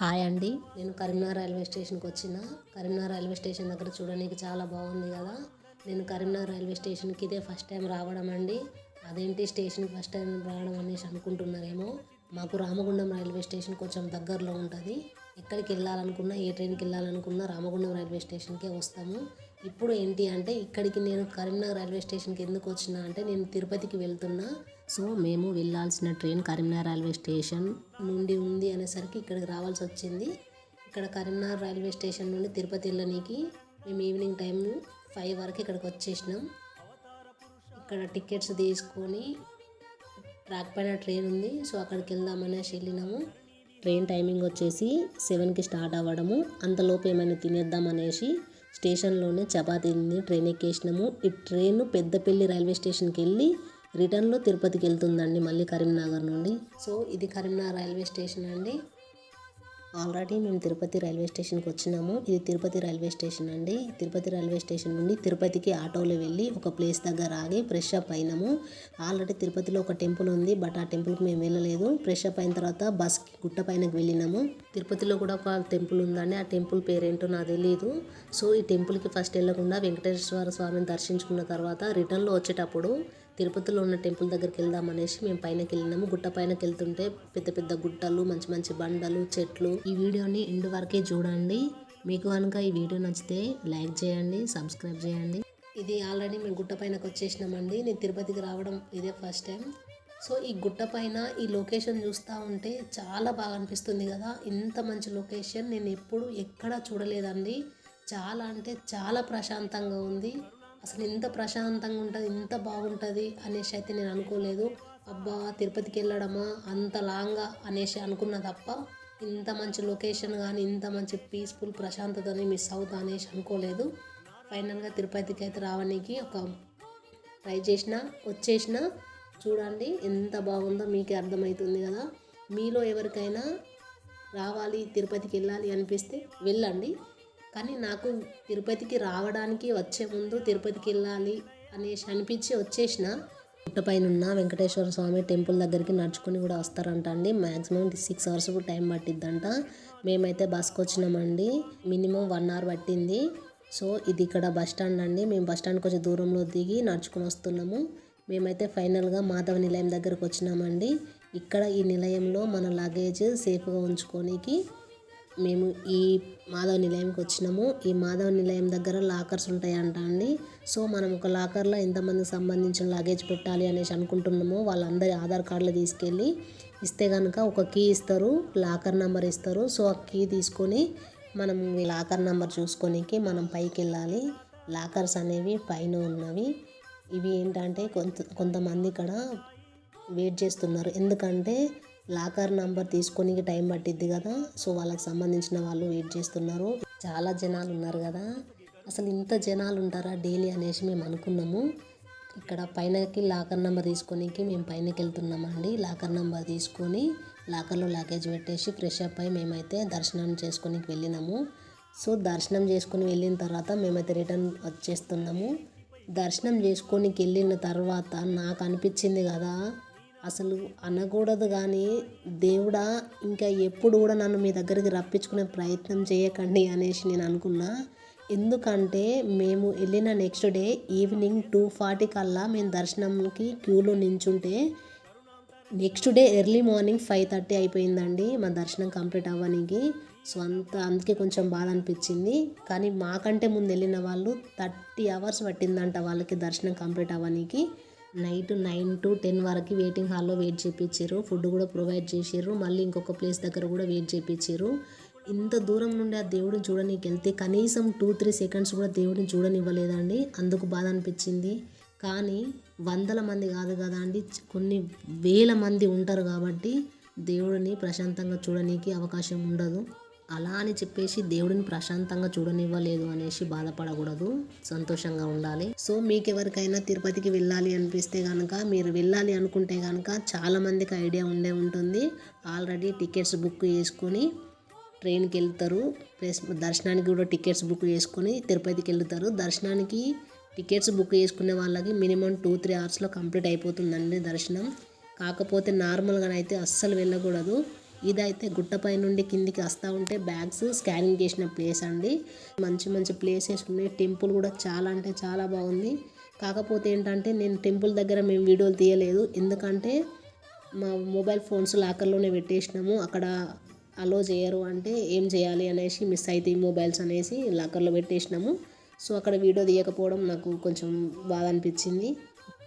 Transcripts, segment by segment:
Hi అండి, నేను Karimnagar railway స్టేషన్కి వచ్చిన. కరీంనగర్ రైల్వే స్టేషన్ దగ్గర చూడడానికి చాలా బాగుంది కదా. నేను కరీంనగర్ రైల్వే స్టేషన్కి ఇదే ఫస్ట్ టైం రావడం అండి. అదేంటి స్టేషన్కి ఫస్ట్ టైం రావడం అనేసి అనుకుంటున్నారేమో. మాకు రామగుండం రైల్వే స్టేషన్ కొంచెం దగ్గరలో ఉంటుంది. ఎక్కడికి వెళ్ళాలనుకున్నా, ఏ ట్రైన్కి వెళ్ళాలనుకున్నా రామగుండం రైల్వే స్టేషన్కే వస్తాము. ఇప్పుడు ఏంటి అంటే ఇక్కడికి నేను కరీంనగర్ రైల్వే స్టేషన్కి ఎందుకు వచ్చినా అంటే నేను తిరుపతికి వెళ్తున్నా. సో మేము వెళ్ళాల్సిన ట్రైన్ కరీంనగర్ రైల్వే స్టేషన్ నుండి ఉంది అనేసరికి ఇక్కడికి రావాల్సి వచ్చింది. ఇక్కడ కరీంనగర్ రైల్వే స్టేషన్ నుండి తిరుపతి వెళ్ళడానికి మేము ఈవినింగ్ టైం 5 వరకు ఇక్కడికి వచ్చేసినాం. ఇక్కడ టికెట్స్ తీసుకొని ట్రాక్ పైన ట్రైన్ ఉంది, సో అక్కడికి వెళ్దామనేసి వెళ్ళినాము. ట్రైన్ టైమింగ్ వచ్చేసి 7కి స్టార్ట్ అవ్వడము. అంతలోపు ఏమైనా తినేద్దాం అనేసి స్టేషన్లోనే చపాతీ తిని ట్రైన్ ఎక్కేసినాము. ఈ ట్రైన్ పెద్దపల్లి రైల్వే స్టేషన్కి వెళ్ళి రిటర్న్లో తిరుపతికి వెళ్తుందండి, మళ్ళీ కరీంనగర్ నుండి. సో ఇది కరీంనగర్ రైల్వే స్టేషన్ అండి. ఆల్రెడీ మేము తిరుపతి రైల్వే స్టేషన్కి వచ్చినాము. ఇది తిరుపతి రైల్వే స్టేషన్ అండి. తిరుపతి రైల్వే స్టేషన్ నుండి తిరుపతికి ఆటోలో వెళ్ళి ఒక ప్లేస్ దగ్గర ఆగి ఫ్రెష్ అప్ అయినాము. ఆల్రెడీ తిరుపతిలో ఒక టెంపుల్ ఉంది, బట్ ఆ టెంపుల్కి మేము వెళ్ళలేదు. ఫ్రెష్ అప్ అయిన తర్వాత బస్కి గుట్ట పైనకి వెళ్ళినాము. తిరుపతిలో కూడా ఒక టెంపుల్ ఉందండి, ఆ టెంపుల్ పేరేంటో నాకు తెలియదు. సో ఈ టెంపుల్కి ఫస్ట్ వెళ్ళకుండా వెంకటేశ్వర స్వామిని దర్శించుకున్న తర్వాత రిటర్న్లో వచ్చేటప్పుడు తిరుపతిలో ఉన్న టెంపుల్ దగ్గరికి వెళ్దామనేసి మేము పైనకి వెళ్ళినాము. గుట్ట పైనకి వెళ్తుంటే పెద్ద పెద్ద గుట్టలు, మంచి మంచి బండలు, చెట్లు. ఈ వీడియోని ఎండ్ వరకే చూడండి. మీకు కనుక ఈ వీడియో నచ్చితే లైక్ చేయండి, సబ్స్క్రైబ్ చేయండి. ఇది ఆల్రెడీ మేము గుట్ట పైనకి వచ్చేసినామండి. నేను తిరుపతికి రావడం ఇదే ఫస్ట్ టైం. సో ఈ గుట్ట పైన ఈ లొకేషన్ చూస్తూ ఉంటే చాలా బాగా అనిపిస్తుంది కదా. ఇంత మంచి లొకేషన్ నేను ఎప్పుడు ఎక్కడా చూడలేదండి. చాలా అంటే చాలా ప్రశాంతంగా ఉంది. అసలు ఇంత ప్రశాంతంగా ఉంటుంది, ఇంత బాగుంటుంది అనేసి అయితే నేను అనుకోలేదు. అబ్బా తిరుపతికి వెళ్ళడమా అంత లాంగా అనేసి అనుకున్న తప్ప ఇంత మంచి లొకేషన్ కానీ, ఇంత మంచి పీస్ఫుల్ ప్రశాంతతని మిస్ అవుతా అనేసి అనుకోలేదు. ఫైనల్గా తిరుపతికి అయితే రావడానికి ఒక ట్రై వచ్చేసిన. చూడండి ఎంత బాగుందో మీకే అర్థమవుతుంది కదా. మీలో ఎవరికైనా రావాలి, తిరుపతికి వెళ్ళాలి అనిపిస్తే వెళ్ళండి. కానీ నాకు తిరుపతికి రావడానికి వచ్చే ముందు తిరుపతికి వెళ్ళాలి అనేసి అనిపించి వచ్చేసిన. గుట్టపైన ఉన్న వెంకటేశ్వర స్వామి టెంపుల్ దగ్గరికి నడుచుకొని కూడా వస్తారంట అండి. మ్యాక్సిమం 6 అవర్స్ టైం పట్టిద్దంట. మేమైతే బస్కి వచ్చినామండి, మినిమం 1 అవర్ పట్టింది. సో ఇది ఇక్కడ బస్ స్టాండ్ అండి. మేము బస్ స్టాండ్ కొంచెం దూరంలో దిగి నడుచుకొని వస్తున్నాము. మేమైతే ఫైనల్గా మాధవ నిలయం దగ్గరకు వచ్చినామండి. ఇక్కడ ఈ నిలయంలో మన లగేజ్ సేఫ్గా ఉంచుకోనికి మేము ఈ మాధవ నిలయంకి వచ్చినాము. ఈ మాధవ నిలయం దగ్గర లాకర్స్ ఉంటాయంట అండి. సో మనం ఒక లాకర్లో ఎంతమందికి సంబంధించిన లగేజ్ పెట్టాలి అనేసి అనుకుంటున్నామో వాళ్ళందరి ఆధార్ కార్డులు తీసుకెళ్ళి ఇస్తే కనుక ఒక కీ ఇస్తారు, లాకర్ నెంబర్ ఇస్తారు. సో ఆ కీ తీసుకొని మనం లాకర్ నెంబర్ చూసుకోనికి మనం పైకి వెళ్ళాలి. లాకర్స్ అనేవి పైన ఉన్నవి. ఇవి ఏంటంటే కొంతమంది ఇక్కడ వెయిట్ చేస్తున్నారు, ఎందుకంటే లాకర్ నంబర్ తీసుకొని టైం పట్టిద్ది కదా. సో వాళ్ళకి సంబంధించిన వాళ్ళు వెయిట్ చేస్తున్నారు. చాలా జనాలు ఉన్నారు కదా. అసలు ఇంత జనాలు ఉంటారా డైలీ అనేసి మేము అనుకున్నాము. ఇక్కడ పైనకి లాకర్ నెంబర్ తీసుకొనికి మేము పైనకి వెళ్తున్నామండి. లాకర్ నెంబర్ తీసుకొని లాకర్లో లగేజ్ పెట్టేసి ఫ్రెష్ అప్ అయి మేమైతే దర్శనం చేసుకొని వెళ్ళినాము. సో దర్శనం చేసుకొని వెళ్ళిన తర్వాత మేమైతే రిటర్న్ వచ్చేస్తున్నాము. దర్శనం చేసుకొని వెళ్ళిన తర్వాత నాకు అనిపించింది కదా, అసలు అనకూడదు కానీ దేవుడా ఇంకా ఎప్పుడు కూడా నన్ను మీ దగ్గరికి రప్పించుకునే ప్రయత్నం చేయకండి అనేసి నేను అనుకున్నా. ఎందుకంటే మేము వెళ్ళిన నెక్స్ట్ డే ఈవినింగ్ 2:40 కల్లా మేము దర్శనంకి క్యూలో నించుంటే నెక్స్ట్ డే ఎర్లీ మార్నింగ్ 5:30 అయిపోయిందండి మా దర్శనం కంప్లీట్ అవ్వడానికి. సో అందుకే కొంచెం బాధ అనిపించింది. కానీ మాకంటే ముందు వెళ్ళిన వాళ్ళు 30 అవర్స్ పట్టిందంట వాళ్ళకి దర్శనం కంప్లీట్ అవ్వడానికి. నైట్ 9 to 10 వరకు వెయిటింగ్ హాల్లో వెయిట్ చేయించారు. ఫుడ్ కూడా ప్రొవైడ్ చేసారు. మళ్ళీ ఇంకొక ప్లేస్ దగ్గర కూడా వెయిట్ చేయించారు. ఇంత దూరం నుండి ఆ దేవుడిని చూడడానికి వెళ్తే కనీసం 2-3 సెకండ్స్ కూడా దేవుడిని చూడనివ్వలేదండి. అందుకు బాధ అనిపించింది. కానీ వందల మంది కాదు కదా అండి, కొన్ని వేల మంది ఉంటారు కాబట్టి దేవుడిని ప్రశాంతంగా చూడడానికి అవకాశం ఉండదు. అలా అని చెప్పేసి దేవుడిని ప్రశాంతంగా చూడనివ్వలేదు అనేసి బాధపడకూడదు, సంతోషంగా ఉండాలి. సో మీకు ఎవరికైనా తిరుపతికి వెళ్ళాలి అనిపిస్తే కనుక, మీరు వెళ్ళాలి అనుకుంటే కనుక చాలామందికి ఐడియా ఉంటుంది. ఆల్రెడీ టికెట్స్ బుక్ చేసుకొని ట్రైన్కి వెళ్తారు, ప్లస్ దర్శనానికి కూడా టికెట్స్ బుక్ చేసుకొని తిరుపతికి వెళ్తారు. దర్శనానికి టికెట్స్ బుక్ చేసుకునే వాళ్ళకి మినిమం 2-3 అవర్స్లో కంప్లీట్ అయిపోతుందండి దర్శనం. కాకపోతే నార్మల్గా అయితే అస్సలు వెళ్ళకూడదు. ఇదైతే గుట్టపై నుండి కిందికి వస్తూ ఉంటే బ్యాగ్స్ స్కానింగ్ చేసిన ప్లేస్ అండి. మంచి మంచి ప్లేసెస్ ఉన్నాయి. టెంపుల్ కూడా చాలా అంటే చాలా బాగుంది. కాకపోతే ఏంటంటే నేను టెంపుల్ దగ్గర మేము వీడియోలు తీయలేదు. ఎందుకంటే మా మొబైల్ ఫోన్స్ లాకర్లోనే పెట్టేసినాము. అక్కడ అలో చేయరు అంటే ఏం చేయాలి అనేసి మిస్ అయితే మొబైల్స్ అనేసి లాకర్లో పెట్టేసినాము. సో అక్కడ వీడియో తీయకపోవడం నాకు కొంచెం బాధ అనిపించింది.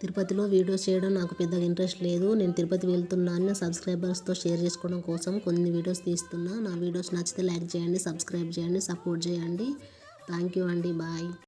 తిరుపతిలో వీడియోస్ చేయడం నాకు పెద్దగా ఇంట్రెస్ట్ లేదు. నేను తిరుపతి వెళ్తున్నాను సబ్స్క్రైబర్స్తో షేర్ చేసుకోవడం కోసం కొన్ని వీడియోస్ తీస్తున్నా. నా వీడియోస్ నచ్చితే లైక్ చేయండి, సబ్స్క్రైబ్ చేయండి, సపోర్ట్ చేయండి. థ్యాంక్ యూ అండి. బాయ్.